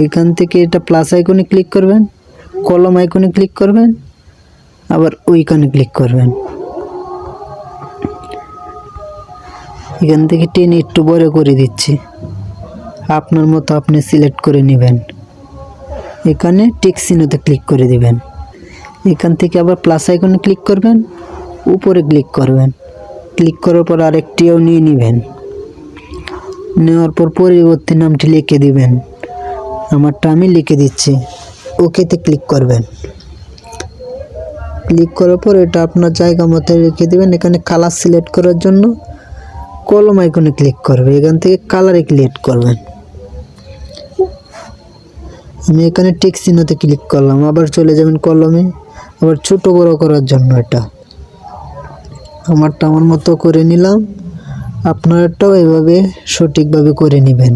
এখান থেকে এটা প্লাস আইকনে ক্লিক করবেন, কলম আইকনে ক্লিক করবেন, আবার ওইখানে ক্লিক করবেন। এখান থেকে টেনে একটু বড় করে দিচ্ছি, আপনার মতো আপনি সিলেক্ট করে নেবেন। এখানে টিক চিহ্নতে ক্লিক করে দিবেন। এখান থেকে আবার প্লাস আইকনে ক্লিক করবেন, উপরে ক্লিক করবেন। ক্লিক করার পর আরেকটিও নিয়ে নেবেন। নেওয়ার পর পরবর্তী নামটি লিখে দিবেন। আমারটা আমি লিখে দিচ্ছি। ওকেতে ক্লিক করবেন। ক্লিক করার পর এটা আপনার জায়গা মতো রেখে দিবেন। এখানে কালার সিলেক্ট করার জন্য কলম আইকনে ক্লিক করবে, এখান থেকে কালারে ক্লিক করবেন। আমি এখানে টিক চিহ্নতে ক্লিক করলাম, আবার চলে যাবেন কলমে। আবার ছোট বড় করার জন্য এটা আমারটা আমার মতো করে নিলাম। আপনারটাও এভাবে সঠিকভাবে করে নেবেন।